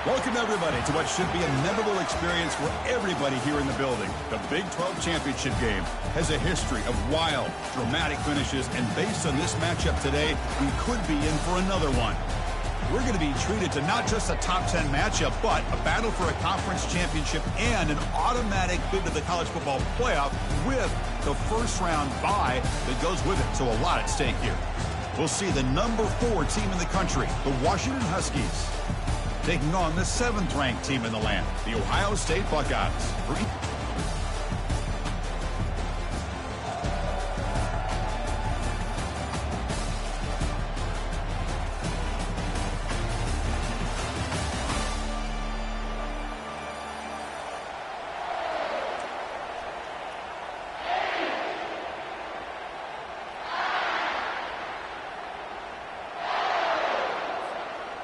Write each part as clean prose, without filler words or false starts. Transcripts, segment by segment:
Welcome, everybody, to what should be a memorable experience for everybody here in the building. The Big 12 Championship game has a history of wild, dramatic finishes, and based on this matchup today, we could be in for another one. We're going to be treated to not just a top 10 matchup, but a battle for a conference championship and an automatic bid to the college football playoff with the first-round bye that goes with it. So a lot at stake here. We'll see the number 4 team in the country, the Washington Huskies, taking on the 7th-ranked team in the land, the Ohio State Buckeyes.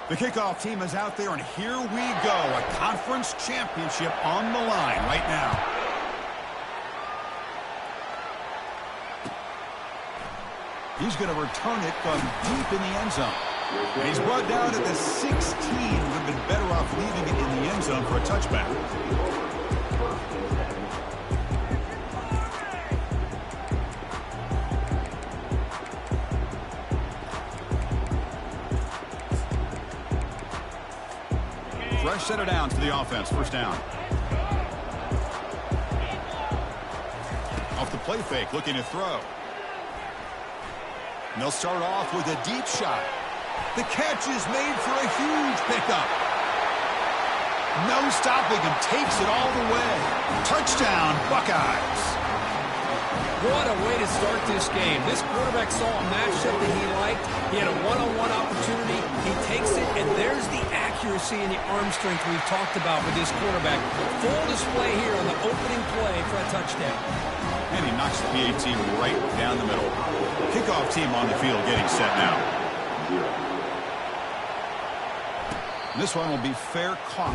The kickoff team is out there, and here we go. A conference championship on the line right now. He's going to return it from deep in the end zone. And he's brought down at the 16. Would have been better off leaving it in the end zone for a touchback. Fresh set of downs for the offense. First down. Off the play fake, looking to throw. And they'll start off with a deep shot. The catch is made for a huge pickup. No stopping him. Takes it all the way. Touchdown, Buckeyes. What a way to start this game. This quarterback saw a matchup that he liked. He had a one-on-one opportunity. He takes it, and there's the accuracy and the arm strength we've talked about with this quarterback. Full display here on the opening play for a touchdown. And he knocks the PAT right down the middle. Kickoff team on the field getting set now. This one will be fair caught.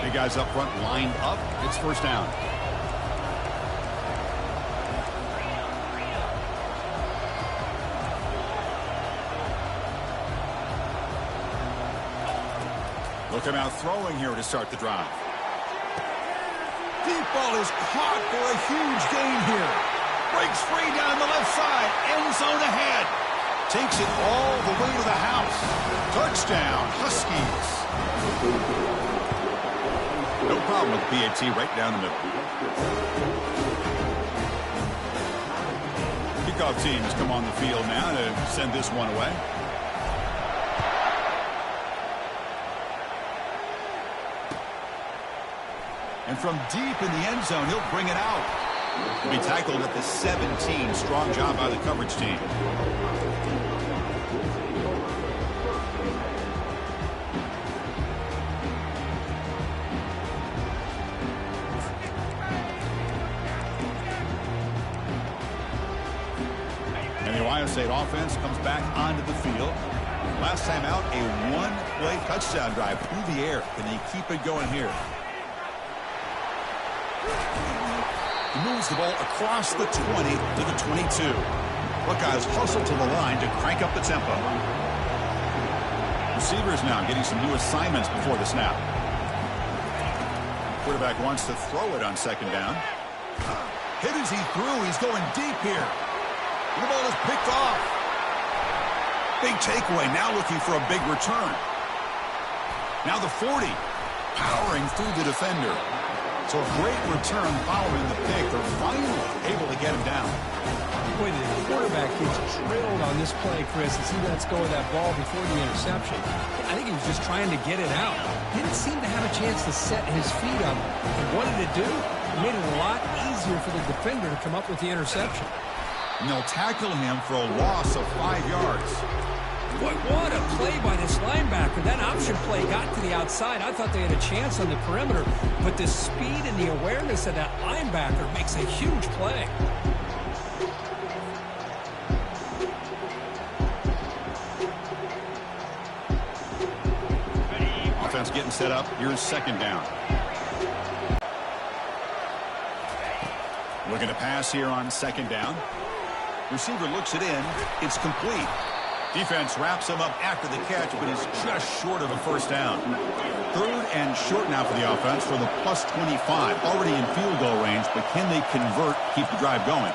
Guys up front lined up. It's first down. Looking out throwing here to start the drive. Deep ball is caught for a huge gain here. Breaks free down the left side. End zone ahead. Takes it all the way to the house. Touchdown, Huskies. No problem with PAT right down the middle. Kickoff teams come on the field now to send this one away. And from deep in the end zone, he'll bring it out. He'll be tackled at the 17. Strong job by the coverage team. State offense comes back onto the field. Last time out, a one-play touchdown drive through the air. Can they keep it going here? He moves the ball across the 20 to the 22. Buckeyes hustle to the line to crank up the tempo. Receivers now getting some new assignments before the snap. Quarterback wants to throw it on second down. Hit as he threw. He's going deep here. The ball is picked off. Big takeaway. Now looking for a big return. Now the 40. Powering through the defender. So a great return following the pick. They're finally able to get him down. Boy, the quarterback gets drilled on this play, Chris, as he lets go of that ball before the interception. I think he was just trying to get it out. Didn't seem to have a chance to set his feet up. And what did it do? It made it a lot easier for the defender to come up with the interception. And they'll tackle him for a loss of 5 yards. Boy, what a play by this linebacker. That option play got to the outside. I thought they had a chance on the perimeter, but the speed and the awareness of that linebacker makes a huge play. offense getting set up. Here's second down. Looking to pass here on second down. Receiver looks it in. It's complete. Defense wraps him up after the catch, but is just short of a first down. Third and short now for the offense for the plus 25. Already in field goal range, but can they convert, keep the drive going?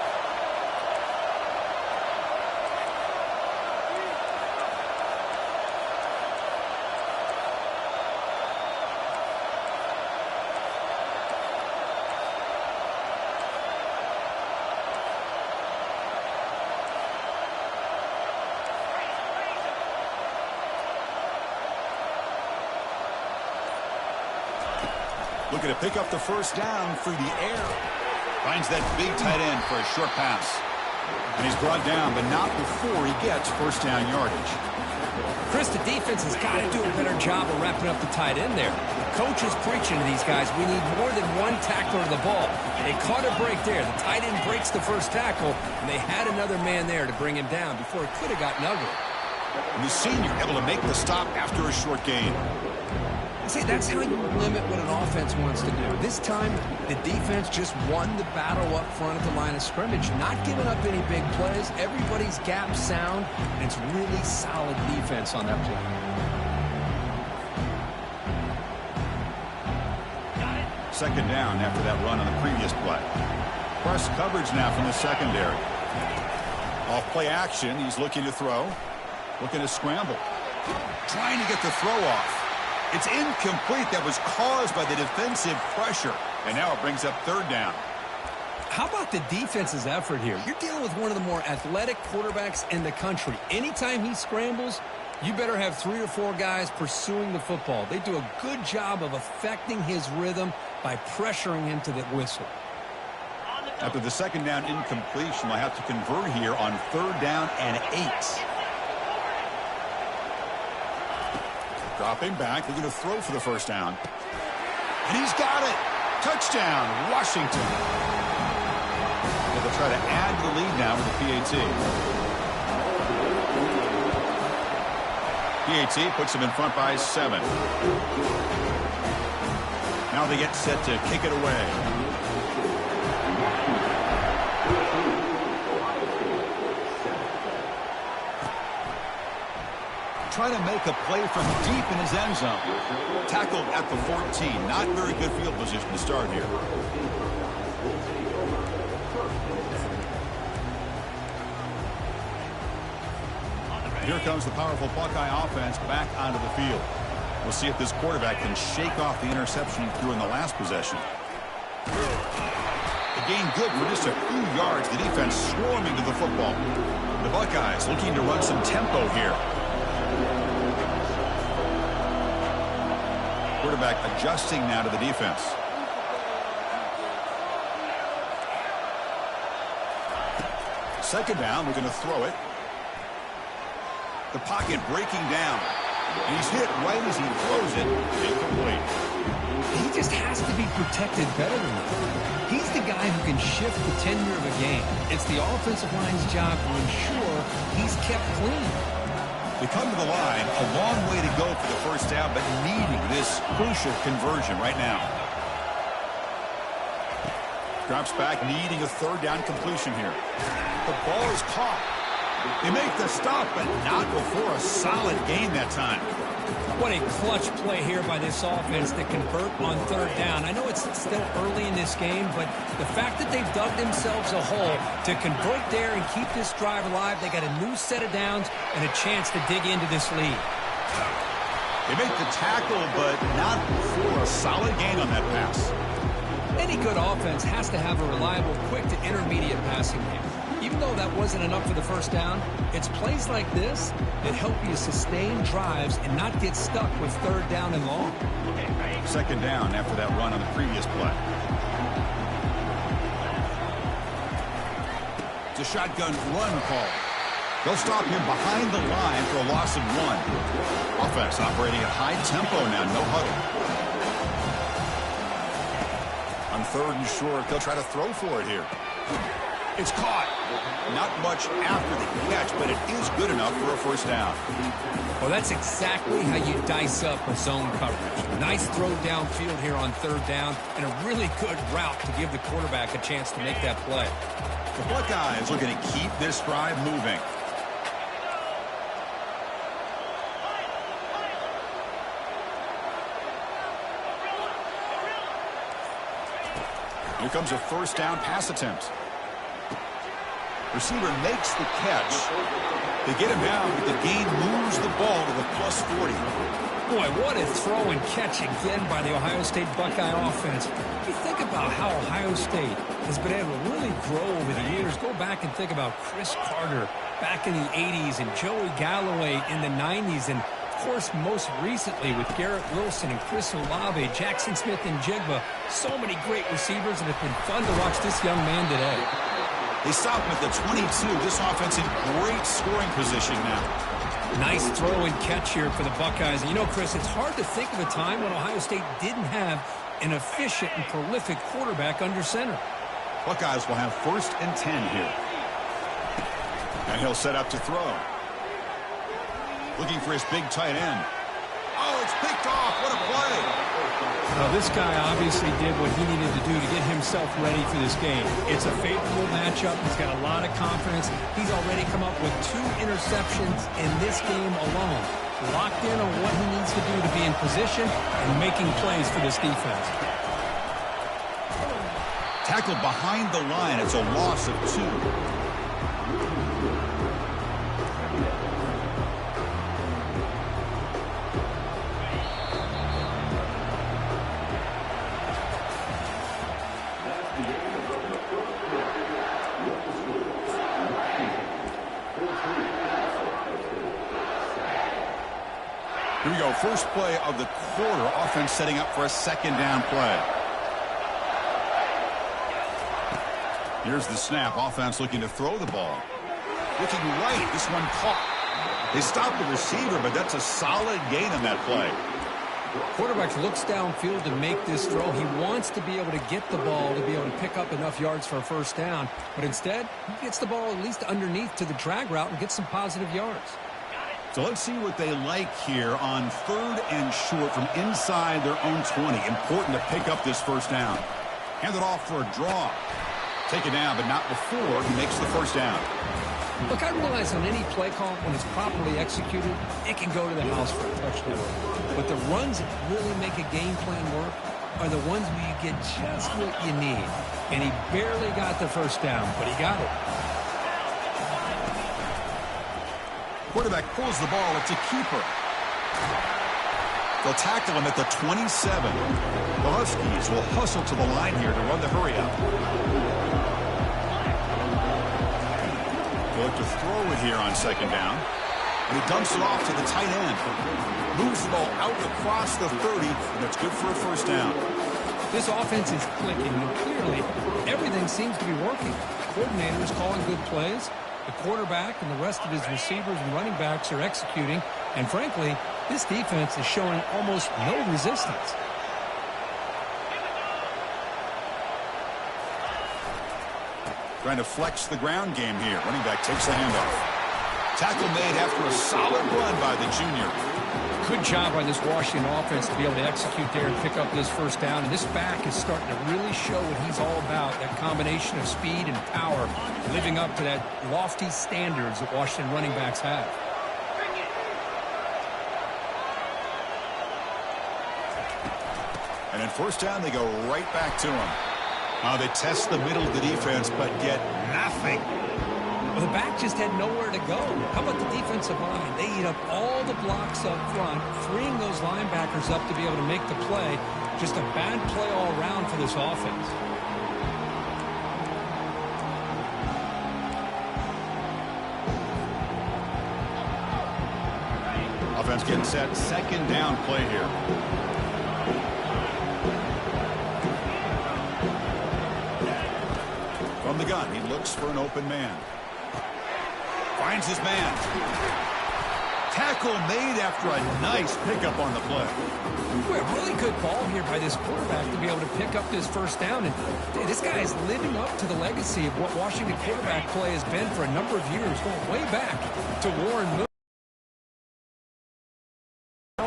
Looking to pick up the first down through the air. Finds that big tight end for a short pass. And he's brought down, but not before he gets first down yardage. Chris, the defense has got to do a better job of wrapping up the tight end there. The coach is preaching to these guys, we need more than one tackler of the ball. They caught a break there. The tight end breaks the first tackle, and they had another man there to bring him down before it could have gotten ugly. And the senior able to make the stop after a short gain. See, that's how you limit what an offense wants to do. This time, the defense just won the battle up front at the line of scrimmage, not giving up any big plays. Everybody's gap sound, and it's really solid defense on that play. Second down after that run on the previous play. Press coverage now from the secondary. Off play action, he's looking to throw. Looking to scramble. Trying to get the throw off. It's incomplete. That was caused by the defensive pressure. And now it brings up third down. How about the defense's effort here? You're dealing with one of the more athletic quarterbacks in the country. Anytime he scrambles, you better have 3 or 4 guys pursuing the football. They do a good job of affecting his rhythm by pressuring him to the whistle. After the second down incompletion, they'll have to convert here on third down and 8. Dropping back, they're going to throw for the first down. And he's got it. Touchdown, Washington. They'll try to add the lead now with the PAT. PAT puts them in front by 7. Now they get set to kick it away. Trying to make a play from deep in his end zone. Tackled at the 14. Not very good field position to start here. Here comes the powerful Buckeye offense back onto the field. We'll see if this quarterback can shake off the interception he threw in the last possession. The gain good for just a few yards. The defense swarming to the football. The Buckeyes looking to run some tempo here. Quarterback adjusting now to the defense. Second down, we're going to throw it. The pocket breaking down. And he's hit right as he throws it. Incomplete. He just has to be protected better than that. He's the guy who can shift the tenure of a game. It's the offensive line's job to ensure he's kept clean. They come to the line, a long way to go for the first down, but needing this crucial conversion right now. Drops back, needing a third down completion here. The ball is caught. They make the stop, but not before a solid gain that time. What a clutch play here by this offense to convert on third down. I know it's still early in this game, but the fact that they've dug themselves a hole to convert there and keep this drive alive, they got a new set of downs and a chance to dig into this lead. They make the tackle, but not before a solid gain on that pass. Any good offense has to have a reliable, quick to intermediate passing game. Even though that wasn't enough for the first down, it's plays like this that help you sustain drives and not get stuck with third down and long. Second down after that run on the previous play. It's a shotgun run call. They'll stop him behind the line for a loss of 1. Offense operating at high tempo now, no huddle. On third and short, they'll try to throw for it here. It's caught. Not much after the catch, but it is good enough for a first down. Well, that's exactly how you dice up a zone coverage. Nice throw downfield here on third down, and a really good route to give the quarterback a chance to make that play. The Buckeyes looking to keep this drive moving. Here comes a first down pass attempt. Receiver makes the catch. They get him down, but the gain moves the ball to the +40. Boy, what a throw and catch again by the Ohio State Buckeye offense. If you think about how Ohio State has been able to really grow over the years, go back and think about Chris Carter back in the 80s and Joey Galloway in the 90s, and of course most recently with Garrett Wilson and Chris Olave, Jackson Smith and Jigba. So many great receivers, and it's been fun to watch this young man today. They stop him at the 22. This offense in great scoring position now. Nice throw and catch here for the Buckeyes. And you know, Chris, it's hard to think of a time when Ohio State didn't have an efficient and prolific quarterback under center. Buckeyes will have 1st and 10 here. And he'll set up to throw. Looking for his big tight end. Oh, it's picked off. What a play. Well, this guy obviously did what he needed to do to get himself ready for this game. It's a favorable matchup. He's got a lot of confidence. He's already come up with 2 interceptions in this game alone. Locked in on what he needs to do to be in position and making plays for this defense. Tackled behind the line. It's a loss of 2. Here we go. First play of the quarter. Offense setting up for a 2nd down play. Here's the snap. Offense looking to throw the ball. Looking right. This one caught. They stopped the receiver, but that's a solid gain on that play. Quarterback looks downfield to make this throw. He wants to be able to get the ball to be able to pick up enough yards for a 1st down. But instead, he gets the ball at least underneath to the drag route and gets some positive yards. So let's see what they like here on 3rd and short from inside their own 20. Important to pick up this 1st down. Hand it off for a draw. Take it down, but not before he makes the 1st down. Look, I realize on any play call, when it's properly executed, it can go to the house for a touchdown. But the runs that really make a game plan work are the ones where you get just what you need. And he barely got the 1st down, but he got it. Quarterback pulls the ball. It's a keeper. They'll tackle him at the 27. The Huskies will hustle to the line here to run the hurry up. They'll look to throw it here on 2nd down. And he dumps it off to the tight end. Moves the ball out across the 30, and that's good for a 1st down. This offense is clicking, and clearly everything seems to be working. The coordinator is calling good plays. The quarterback and the rest of his receivers and running backs are executing. And frankly, this defense is showing almost no resistance. Trying to flex the ground game here. Running back takes the handoff. Tackle made after a solid run by the junior. Good job by this Washington offense to be able to execute there and pick up this 1st down. And this back is starting to really show what he's all about, that combination of speed and power, living up to that lofty standards that Washington running backs have. And in 1st down, they go right back to him. They test the middle of the defense, but get nothing. Well, the back just had nowhere to go. How about the defensive line? They eat up all the blocks up front, freeing those linebackers up to be able to make the play. Just a bad play all around for this offense. Offense getting set. 2nd down play here. From the gun, he looks for an open man. Finds his man. Tackle made after a nice pickup on the play. Boy, a really good ball here by this quarterback to be able to pick up this 1st down. And this guy is living up to the legacy of what Washington quarterback play has been for a number of years, going way back to Warren Moon.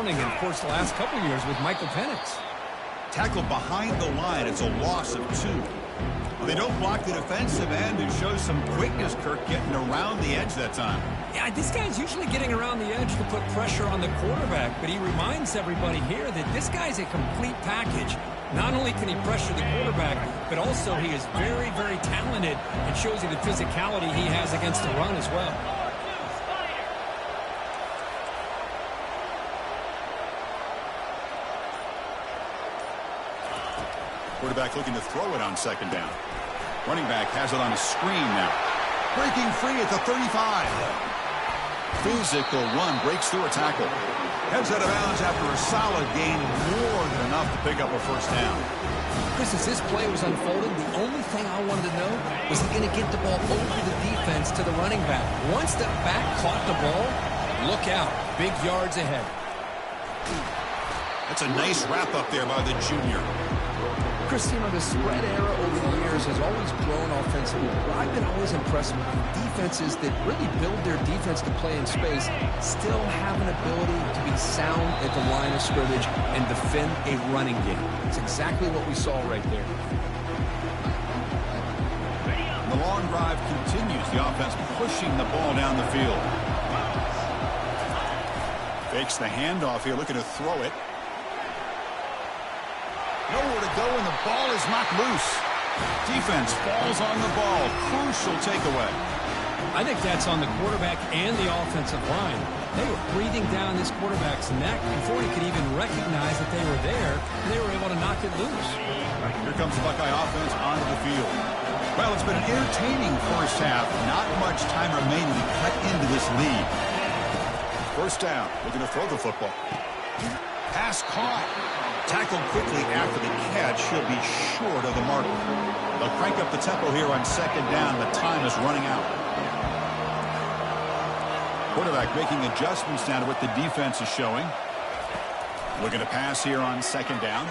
and, of course, the last couple years with Michael Penix. Tackled behind the line. It's a loss of 2. Well, they don't block the defensive end and show some quickness, Kirk, getting around the edge that time. Yeah, this guy's usually getting around the edge to put pressure on the quarterback, but he reminds everybody here that this guy's a complete package. Not only can he pressure the quarterback, but also he is very, very talented and shows you the physicality he has against the run as well. Quarterback looking to throw it on second down. Running back has it on a screen now. Breaking free at the 35. Physical run breaks through a tackle. Heads out of bounds after a solid gain, more than enough to pick up a first down. Chris, as this play was unfolding, the only thing I wanted to know was he going to get the ball over the defense to the running back. Once the back caught the ball, look out. Big yards ahead. That's a nice wrap up there by the junior. Chris, you know, the spread era over the years has always grown offensively. But I've been always impressed with defenses that really build their defense to play in space, still have an ability to be sound at the line of scrimmage and defend a running game. It's exactly what we saw right there. The long drive continues. The offense pushing the ball down the field. Fakes the handoff here, looking to throw it. Nowhere to go, and the ball is knocked loose. Defense falls on the ball. Crucial takeaway. I think that's on the quarterback and the offensive line. They were breathing down this quarterback's neck before he could even recognize that they were there, and they were able to knock it loose. Here comes the Buckeye offense onto the field. Well, it's been an entertaining first half. Not much time remaining to cut into this lead. First down. Looking to throw the football. Pass caught. Tackled quickly after the catch. He'll be short of the mark. They'll crank up the tempo here on second down. The time is running out. Quarterback making adjustments now to what the defense is showing. Looking to pass here on second down.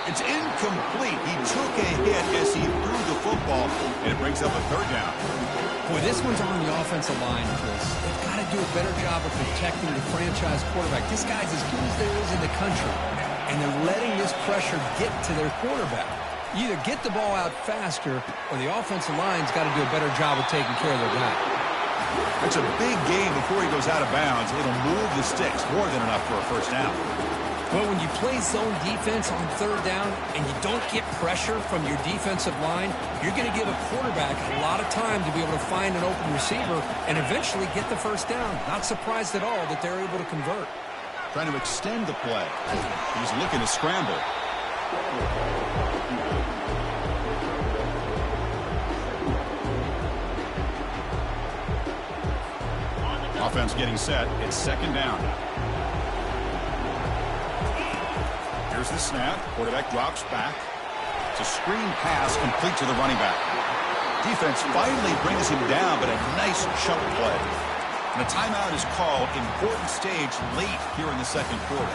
It's incomplete. He took a hit as he threw the football, and it brings up a third down. Boy, this one's on the offensive line, Chris. They've got to do a better job of protecting the franchise quarterback. This guy's as good as there is in the country, and they're letting this pressure get to their quarterback. You either get the ball out faster, or the offensive line's got to do a better job of taking care of their guy. It's a big game before he goes out of bounds. It'll move the sticks more than enough for a first down. Well, when you play zone defense on third down and you don't get pressure from your defensive line, you're going to give a quarterback a lot of time to be able to find an open receiver and eventually get the first down. Not surprised at all that they're able to convert. Trying to extend the play. He's looking to scramble. Offense getting set. It's second down. Here's the snap. Quarterback drops back. It's a screen pass complete to the running back. Defense finally brings him down, but a nice chunk play. And a timeout is called. Important stage late here in the second quarter.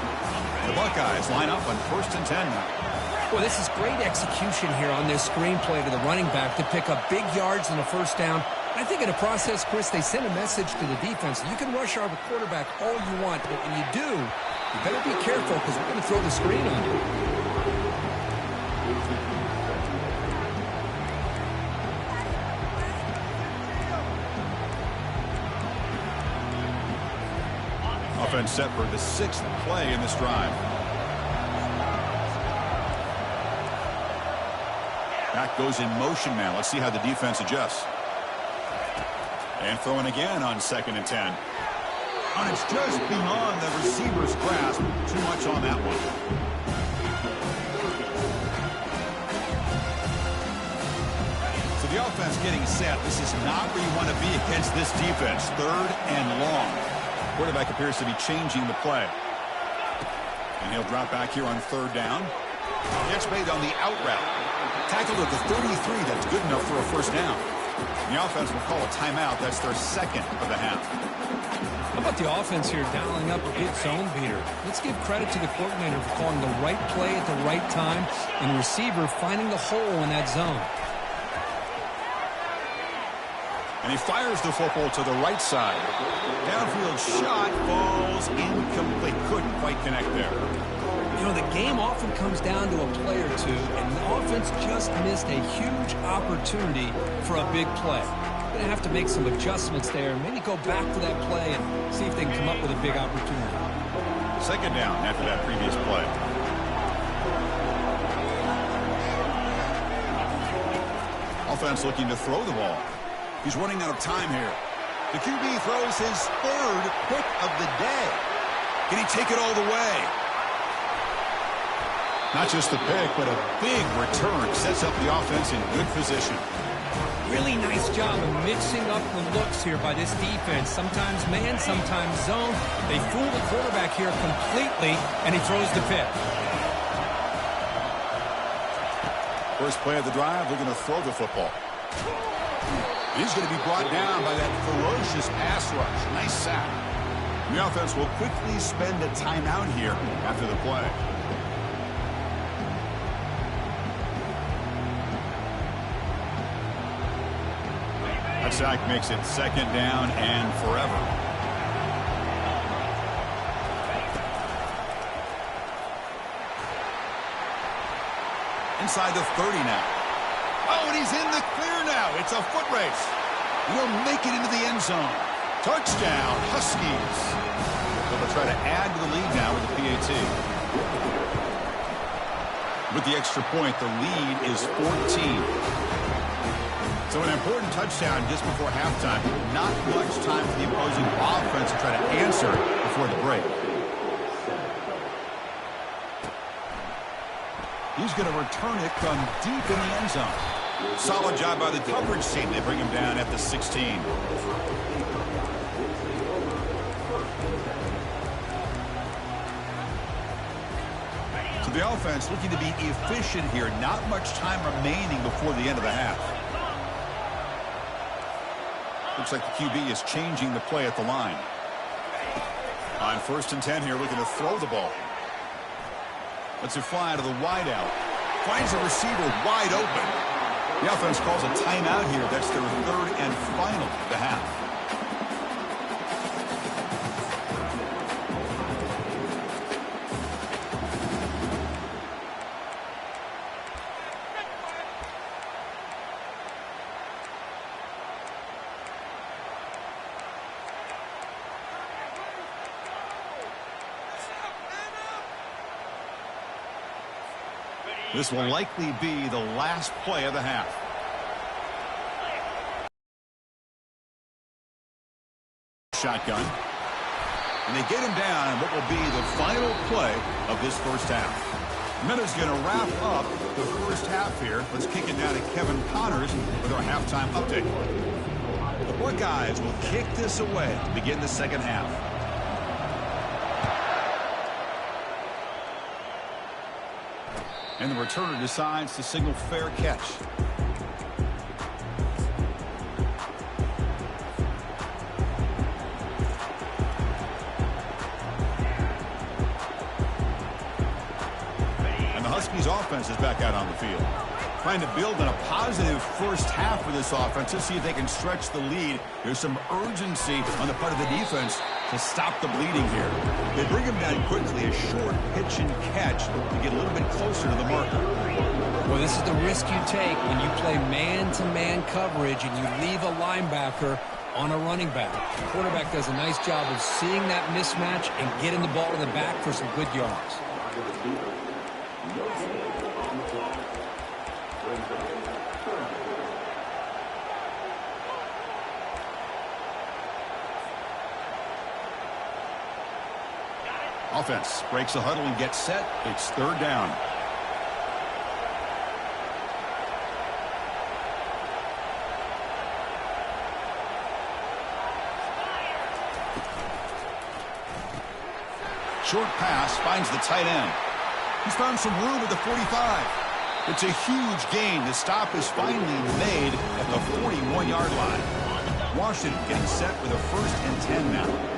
The Buckeyes line up on 1st and 10 now. Well, this is great execution here on this screen play to the running back to pick up big yards in the first down. I think in the process, Chris, they send a message to the defense. You can rush our quarterback all you want, but when you do, you better be careful because we're going to throw the screen on you. Offense set for the 6th play in this drive. Back goes in motion now. Let's see how the defense adjusts. And throwing again on 2nd and 10. And it's just beyond the receiver's grasp. Too much on that one. So the offense getting set. This is not where you want to be against this defense. 3rd and long. Quarterback appears to be changing the play. And he'll drop back here on 3rd down. Gets made on the out route. Tackled at the 33. That's good enough for a first down. The offense will call a timeout. That's their 2nd of the half. How about the offense here dialing up a good zone beater? Let's give credit to the coordinator for calling the right play at the right time and the receiver finding the hole in that zone. And he fires the football to the right side. Downfield shot falls incomplete. Couldn't quite connect there. You know, the game often comes down to a play or two, and the offense just missed a huge opportunity for a big play. Going to have to make some adjustments there and maybe go back to that play and see if they can come up with a big opportunity. Second down after that previous play. Offense looking to throw the ball. He's running out of time here. The QB throws his third pick of the day. Can he take it all the way? Not just the pick, but a big return sets up the offense in good position. Really nice job of mixing up the looks here by this defense. Sometimes man, sometimes zone. They fool the quarterback here completely, and he throws the pick. First play of the drive, they're going to throw the football. He's going to be brought down by that ferocious pass rush. Nice sack. The offense will quickly spend a timeout here after the play. That sack makes it second down and forever. Inside the 30 now. Oh, and he's in the clear now. It's a foot race. He'll make it into the end zone. Touchdown, Huskies. They'll try to add to the lead now with the PAT. With the extra point, the lead is 14. So an important touchdown just before halftime. Not much time for the opposing offense to try to answer before the break. He's going to return it from deep in the end zone. Solid job by the coverage team. They bring him down at the 16. So the offense looking to be efficient here. Not much time remaining before the end of the half. Looks like the QB is changing the play at the line. On 1st and 10 here, looking to throw the ball. Lets it fly to the wideout. Finds a receiver wide open. The offense calls a timeout here. That's their third and final of the half. This will likely be the last play of the half. Shotgun. And they get him down in what will be the final play of this first half. Minuta's going to wrap up the first half here. Let's kick it down to Kevin Connors with our halftime update. The Buckeyes will kick this away to begin the second half. And the returner decides to signal fair catch. And the Huskies offense is back out on the field. Trying to build on a positive first half for this offense to see if they can stretch the lead. There's some urgency on the part of the defense to stop the bleeding here. They bring him down quickly, a short pitch and catch to get a little bit closer to the marker. Well, this is the risk you take when you play man-to-man coverage and you leave a linebacker on a running back. The quarterback does a nice job of seeing that mismatch and getting the ball to the back for some good yards. Offense breaks the huddle and gets set. It's third down. Short pass finds the tight end. He's found some room at the 45. It's a huge gain. The stop is finally made at the 41-yard line. Washington getting set with a 1st and 10 now.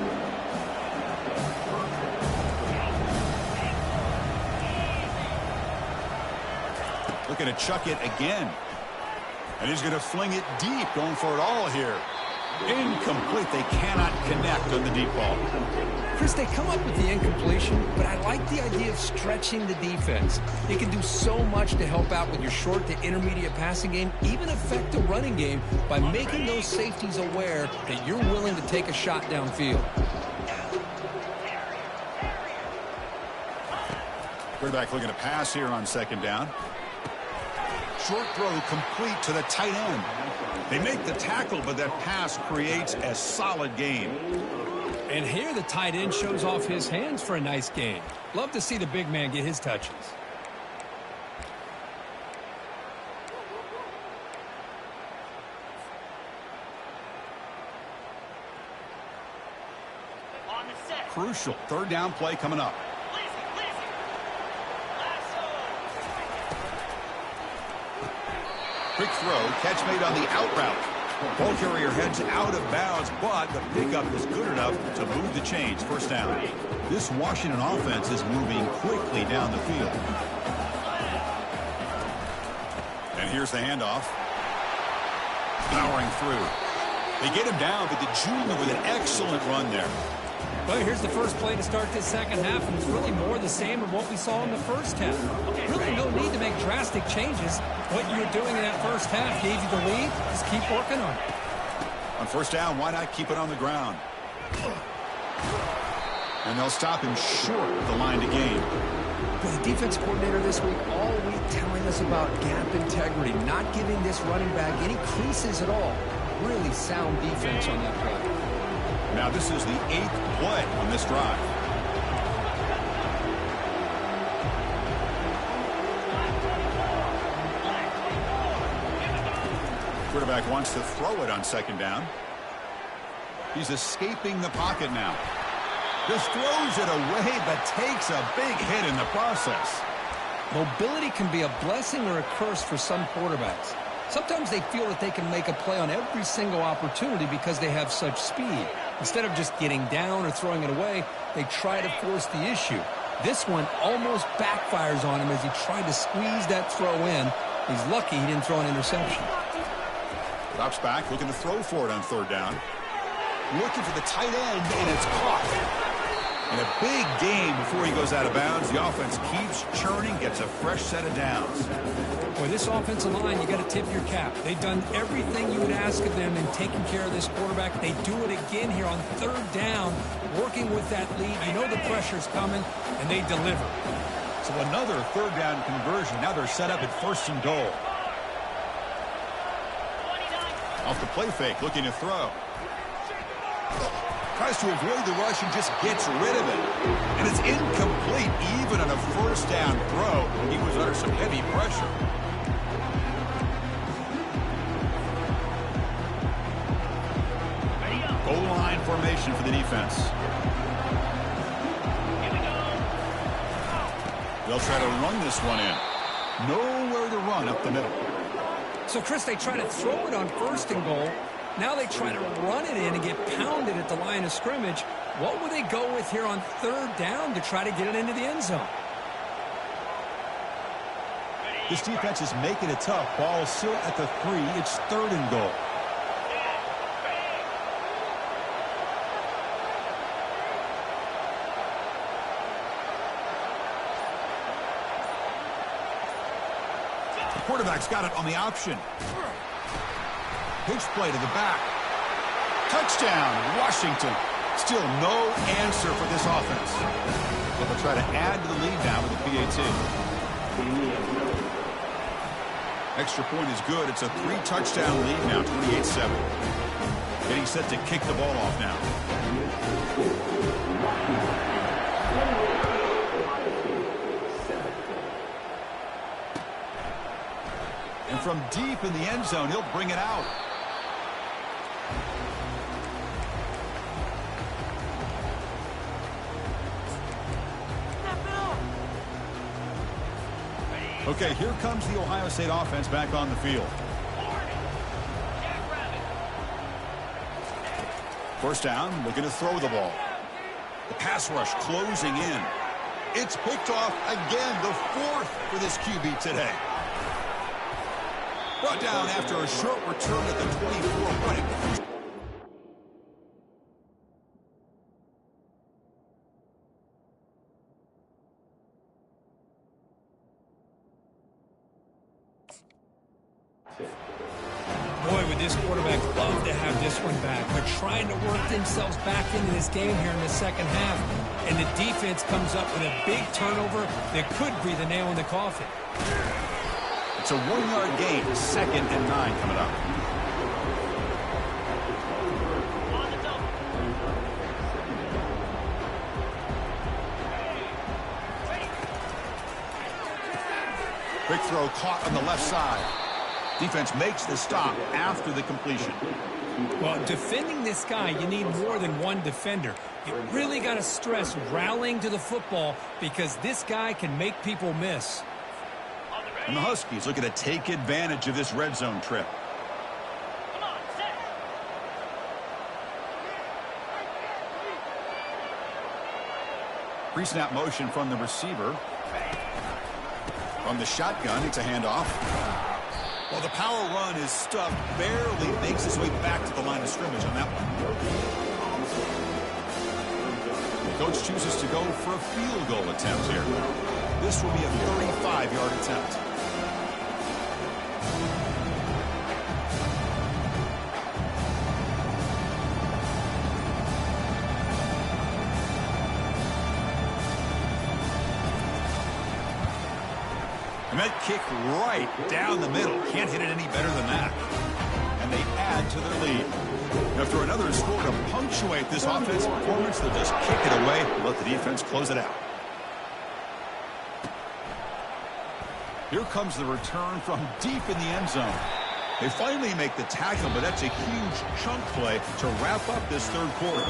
Looking to chuck it again. And he's going to fling it deep, going for it all here. Incomplete. They cannot connect on the deep ball. Chris, they come up with the incompletion, but I like the idea of stretching the defense. You can do so much to help out with your short to intermediate passing game, even affect the running game by making those safeties aware that you're willing to take a shot downfield. Quarterback looking to pass here on second down. Short throw complete to the tight end. They make the tackle, but that pass creates a solid gain. And here the tight end shows off his hands for a nice gain. Love to see the big man get his touches. Crucial third down play coming up. Quick throw, catch made on the out route. Ball carrier heads out of bounds, but the pickup is good enough to move the chains. First down. This Washington offense is moving quickly down the field. And here's the handoff. Powering through. They get him down, but the junior with an excellent run there. Well, here's the first play to start this second half, and it's really more the same of what we saw in the first half. Really no need to make drastic changes. What you were doing in that first half gave you the lead. Just keep working on it. On first down, why not keep it on the ground? And they'll stop him short of the line to gain. The defense coordinator this week all week telling us about gap integrity, not giving this running back any creases at all. Really sound defense on that play. Now this is the 8th play on this drive. Quarterback wants to throw it on second down. He's escaping the pocket now. Just throws it away, but takes a big hit in the process. Mobility can be a blessing or a curse for some quarterbacks. Sometimes they feel that they can make a play on every single opportunity because they have such speed. Instead of just getting down or throwing it away, they try to force the issue. This one almost backfires on him as he tried to squeeze that throw in. He's lucky he didn't throw an interception. Drops back, looking to throw for it on third down. Looking for the tight end, and it's caught. And a big gain before he goes out of bounds. The offense keeps churning, gets a fresh set of downs. Boy, this offensive line, you got to tip your cap. They've done everything you would ask of them in taking care of this quarterback. They do it again here on third down, working with that lead. You know the pressure's coming, and they deliver. So another third down conversion. Now they're set up at first and goal. Off the play fake, looking to throw. Tries to avoid the rush and just gets rid of it. And it's incomplete even on a first down throw. He was under some heavy pressure. Goal line formation for the defense. They'll try to run this one in. Nowhere to run up the middle. So, Chris, they try to throw it on first and goal. Now they try to run it in and get pounded at the line of scrimmage. What would they go with here on third down to try to get it into the end zone? This defense is making it tough. Ball still at the 3. It's third and goal. The quarterback's got it on the option. Pitch play to the back. Touchdown, Washington. Still no answer for this offense. But they'll try to add to the lead now with the PAT. Extra point is good. It's a 3-touchdown lead now, 28-7. Getting set to kick the ball off now. And from deep in the end zone, he'll bring it out. Okay, here comes the Ohio State offense back on the field. First down, looking to throw the ball. The pass rush closing in. It's picked off again, the 4th for this QB today. Brought down after a short return at the 24. would this quarterback love to have this one back. They're trying to work themselves back into this game here in the second half. And the defense comes up with a big turnover that could be the nail in the coffin. It's a 1-yard gain. 2nd and 9 coming up. Quick throw caught on the left side. Defense makes the stop after the completion. Well, defending this guy, you need more than one defender. You really got to stress rallying to the football because this guy can make people miss. And the Huskies looking to take advantage of this red zone trip. Pre-snap motion from the receiver. From the shotgun, it's a handoff. Well, the power run is stuffed, barely makes its way back to the line of scrimmage on that one. The coach chooses to go for a field goal attempt here. This will be a 35-yard attempt. And that kick right down the middle. Can't hit it any better than that. And they add to their lead. After another score to punctuate this offensive performance, they'll just kick it away and let the defense close it out. Here comes the return from deep in the end zone. They finally make the tackle, but that's a huge chunk play to wrap up this third quarter.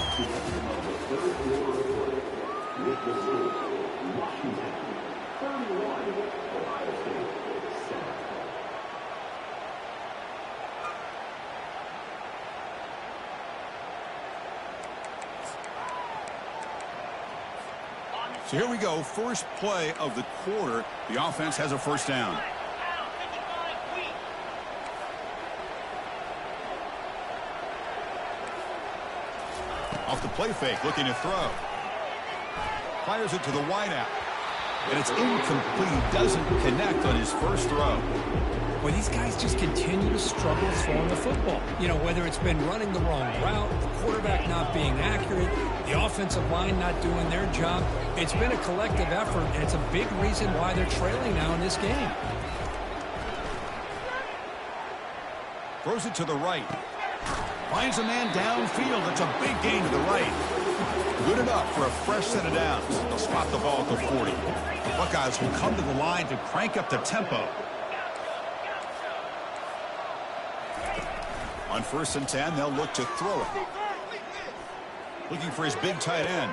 So here we go, first play of the quarter. The offense has a first down. Off the play fake, looking to throw. Fires it to the wideout. And it's incomplete, doesn't connect on his first throw. Well, these guys just continue to struggle throwing the football. You know, whether it's been running the wrong route, the quarterback not being accurate, the offensive line not doing their job. It's been a collective effort, and it's a big reason why they're trailing now in this game. Throws it to the right. Finds a man downfield. It's a big gain to the right. Good enough for a fresh set of downs. They'll spot the ball at the 40. The Buckeyes will come to the line to crank up the tempo. On 1st and 10, they'll look to throw it. Looking for his big tight end.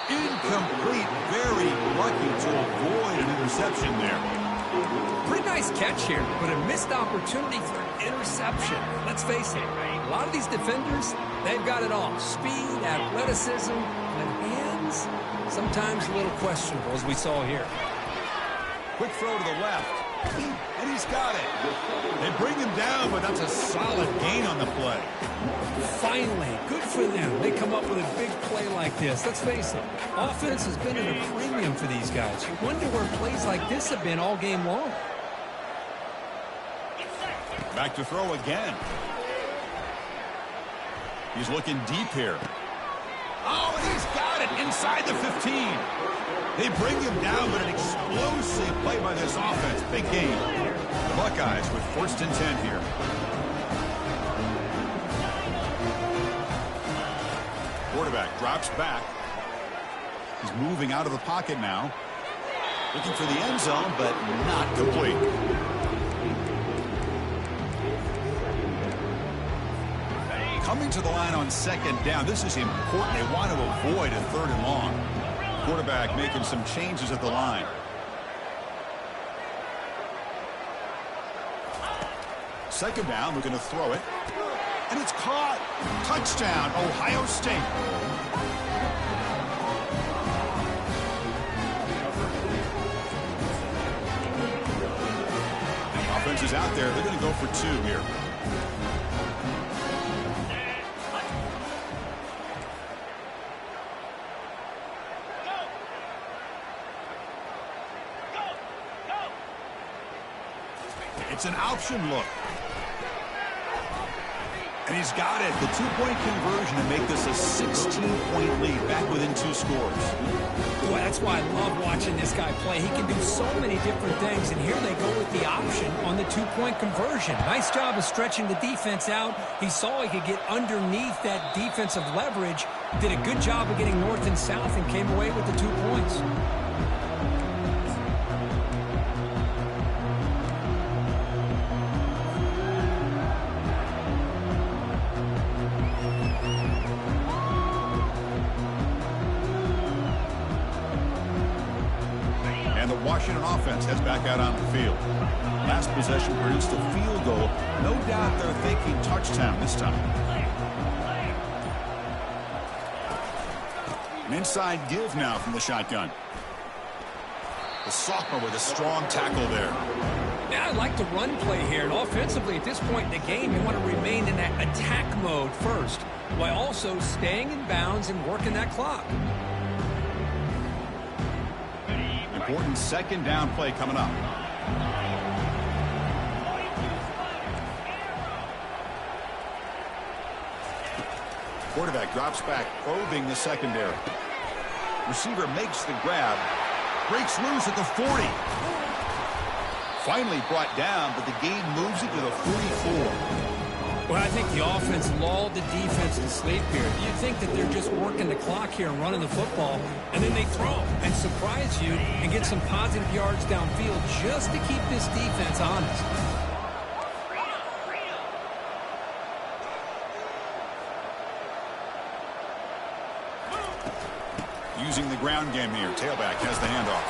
Incomplete. Very lucky to avoid an interception there. Pretty nice catch here, but a missed opportunity for an interception. Let's face it, a lot of these defenders, they've got it all. Speed, athleticism, and hands, sometimes a little questionable, as we saw here. Quick throw to the left. And he's got it. They bring him down, but that's a solid gain on the play. Finally, good for them. They come up with a big play like this. Let's face it, offense has been at a premium for these guys. You wonder where plays like this have been all game long. Back to throw again. He's looking deep here. Oh, and he's got it inside the 15. They bring him down, but an explosive play by this offense. Big gain. The Buckeyes with 1st and 10 here. Quarterback drops back. He's moving out of the pocket now. Looking for the end zone, but not complete. Coming to the line on 2nd down. This is important. They want to avoid a 3rd and long. Quarterback making some changes at the line. Second down, looking to throw it. And it's caught. Touchdown, Ohio State. The offense is out there. They're going to go for 2 here. It's an option look. And he's got it. The two-point conversion to make this a 16-point lead, back within 2 scores. Boy, that's why I love watching this guy play. He can do so many different things, and here they go with the option on the two-point conversion. Nice job of stretching the defense out. He saw he could get underneath that defensive leverage, did a good job of getting north and south, and came away with the 2 points. Washington offense heads back out on the field. Last possession produced a field goal. No doubt they're thinking touchdown this time. An inside give now from the shotgun. The sophomore with a strong tackle there. Yeah, I like the run play here. And offensively, at this point in the game, you want to remain in that attack mode first, while also staying in bounds and working that clock. Important second down play coming up. Quarterback drops back, probing the secondary. Receiver makes the grab, breaks loose at the 40. Finally brought down, but the gain moves it to the 44. Well, I think the offense lulled the defense to sleep here. You'd think that they're just working the clock here and running the football, and then they throw and surprise you and get some positive yards downfield just to keep this defense honest. Using the ground game here. Tailback has the handoff.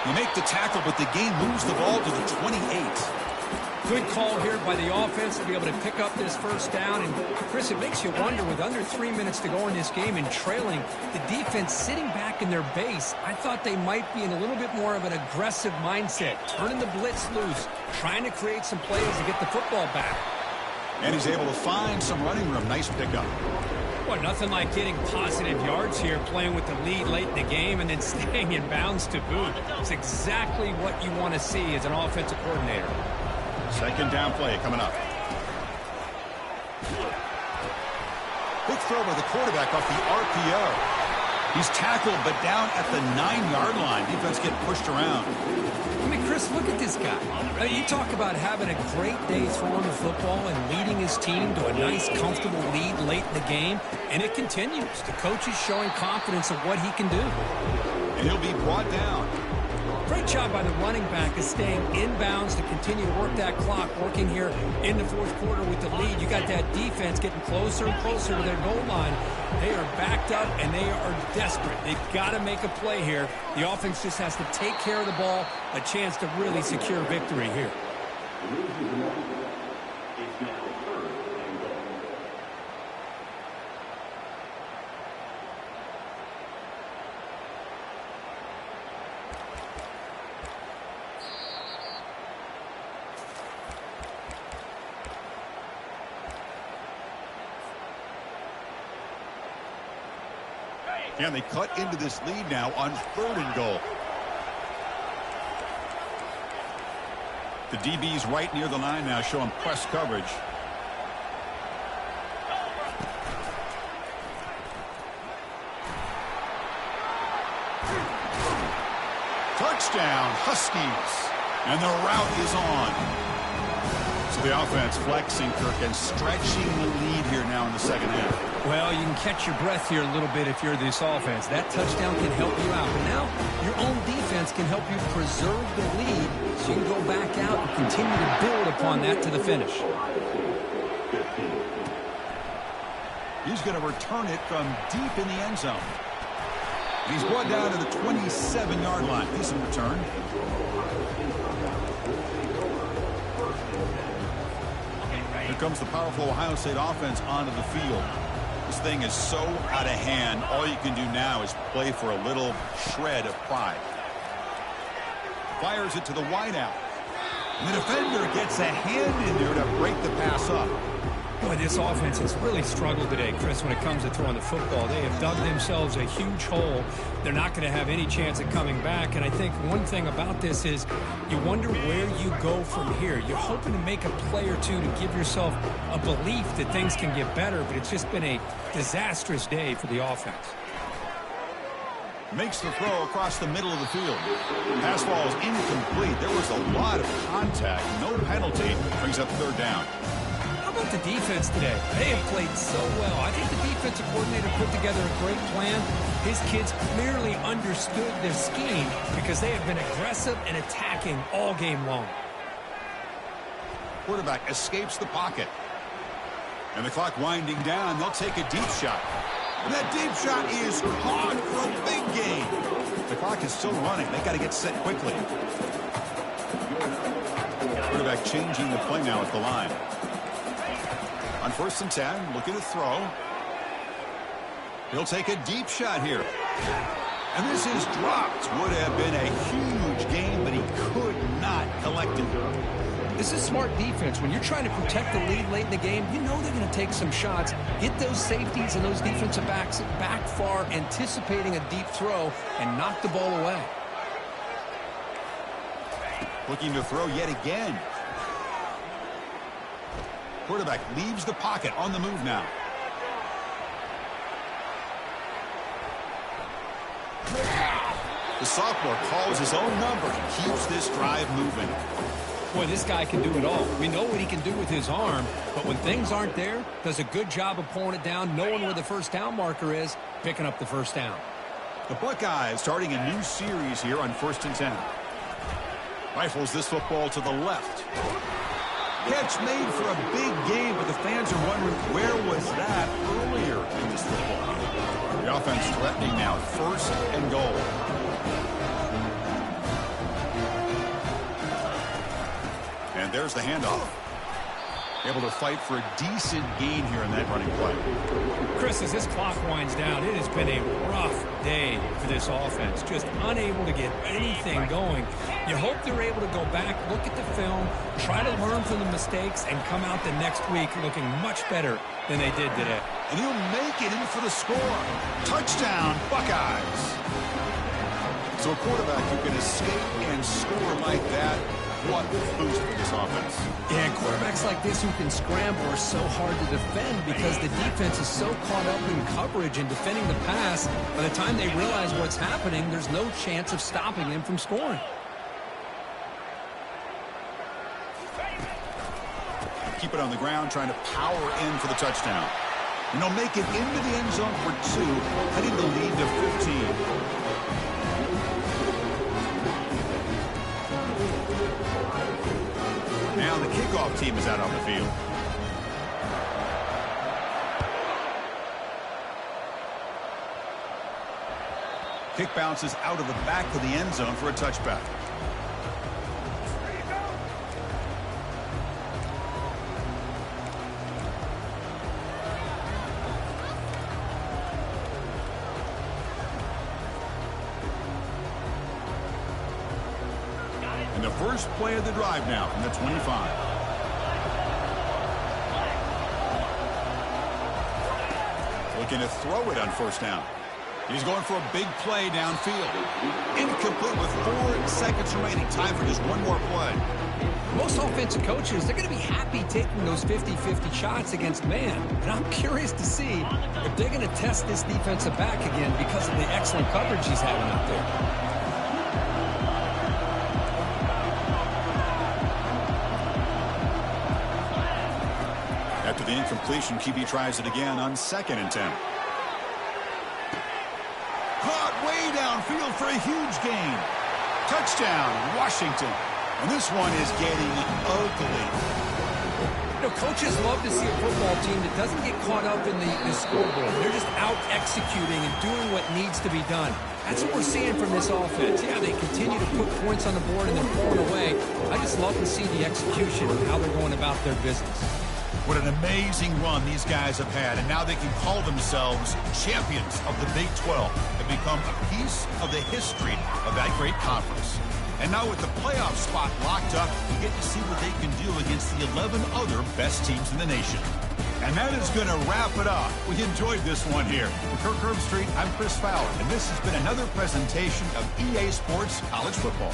You make the tackle, but the gain moves the ball to the 28. Good call here by the offense to be able to pick up this first down. And, Chris, it makes you wonder, with under 3 minutes to go in this game and trailing, the defense sitting back in their base, I thought they might be in a little bit more of an aggressive mindset, turning the blitz loose, trying to create some plays to get the football back. And he's able to find some running room. Nice pickup. Well, nothing like getting positive yards here, playing with the lead late in the game and then staying in bounds to boot. It's exactly what you want to see as an offensive coordinator. Second down play coming up. Big throw by the quarterback off the RPO. He's tackled, but down at the 9-yard line. Defense getting pushed around. I mean, Chris, look at this guy. You talk about having a great day throwing the football and leading his team to a nice, comfortable lead late in the game, and it continues. The coach is showing confidence of what he can do. And he'll be brought down. Great job by the running back of staying inbounds to continue to work that clock, working here in the fourth quarter with the lead. You got that defense getting closer and closer to their goal line. They are backed up, and they are desperate. They've got to make a play here. The offense just has to take care of the ball, a chance to really secure victory here. And they cut into this lead now on 3rd and goal. The DB's right near the line now, showing press coverage. Touchdown, Huskies. And the route is on. So the offense flexing, Kirk, and stretching the lead here now in the second half. Well, you can catch your breath here a little bit if you're this offense. That touchdown can help you out. But now your own defense can help you preserve the lead so you can go back out and continue to build upon that to the finish. He's going to return it from deep in the end zone. He's brought down to the 27-yard line. Decent return. Here comes the powerful Ohio State offense onto the field. This thing is so out of hand. All you can do now is play for a little shred of pride. Fires it to the wideout. And the defender gets a hand in there to break the pass up. Boy, this offense has really struggled today, Chris, when it comes to throwing the football. They have dug themselves a huge hole. They're not going to have any chance at coming back. And I think one thing about this is you wonder where you go from here. You're hoping to make a play or two to give yourself a belief that things can get better, but it's just been a disastrous day for the offense. Makes the throw across the middle of the field. Pass ball is incomplete. There was a lot of contact. No penalty. Brings up third down. How about the defense today? They have played so well. I think the defensive coordinator put together a great plan. His kids clearly understood their scheme because they have been aggressive and attacking all game long. Quarterback escapes the pocket. And the clock winding down. They'll take a deep shot. And that deep shot is caught for a big gain. The clock is still running. They got to get set quickly. Quarterback changing the play now at the line. On 1st and 10, looking to throw. He'll take a deep shot here. And this is dropped. Would have been a huge gain, but he could not collect it. This is smart defense. When you're trying to protect the lead late in the game, you know they're going to take some shots. Get those safeties and those defensive backs back far, anticipating a deep throw, and knock the ball away. Looking to throw yet again. Quarterback leaves the pocket on the move now. The sophomore calls his own number and keeps this drive moving. Boy, this guy can do it all. We know what he can do with his arm, but when things aren't there, does a good job of pulling it down, knowing where the first down marker is, picking up the first down. The Buckeyes starting a new series here on 1st and 10. Rifles this football to the left. Catch made for a big game, but the fans are wondering where was that earlier in this football game. The offense threatening now, 1st and goal. And there's the handoff. Able to fight for a decent gain here in that running play. Chris, as this clock winds down, it has been a rough day for this offense. Just unable to get anything going. You hope they're able to go back, look at the film, try to learn from the mistakes, and come out the next week looking much better than they did today. And he'll make it in for the score. Touchdown, Buckeyes. So a quarterback who can escape and score like that, what a boost for this offense. Yeah, and quarterbacks like this who can scramble are so hard to defend because the defense is so caught up in coverage and defending the pass. By the time they realize what's happening, there's no chance of stopping him from scoring. Keep it on the ground, trying to power in for the touchdown. And they'll make it into the end zone for 2, heading the lead to 15. Now the kickoff team is out on the field. Kick bounces out of the back of the end zone for a touchback. And the first play of the drive now from the 25. Looking to throw it on 1st down. He's going for a big play downfield. Incomplete with 4 seconds remaining. Time for just one more play. Most offensive coaches, they're going to be happy taking those 50-50 shots against man. And I'm curious to see if they're going to test this defensive back again because of the excellent coverage he's having out there. After the incompletion, QB tries it again on 2nd and 10. Caught way downfield for a huge gain. Touchdown, Washington. And this one is getting ugly. You know, coaches love to see a football team that doesn't get caught up in the scoreboard. They're just out executing and doing what needs to be done. That's what we're seeing from this offense. Yeah, they continue to put points on the board and they're pulling away. I just love to see the execution and how they're going about their business. What an amazing run these guys have had, and now they can call themselves champions of the Big 12 and become a piece of the history of that great conference. And now with the playoff spot locked up, we get to see what they can do against the 11 other best teams in the nation. And that is going to wrap it up. We enjoyed this one here. For Kirk Herbstreit, I'm Chris Fowler, and this has been another presentation of EA Sports College Football.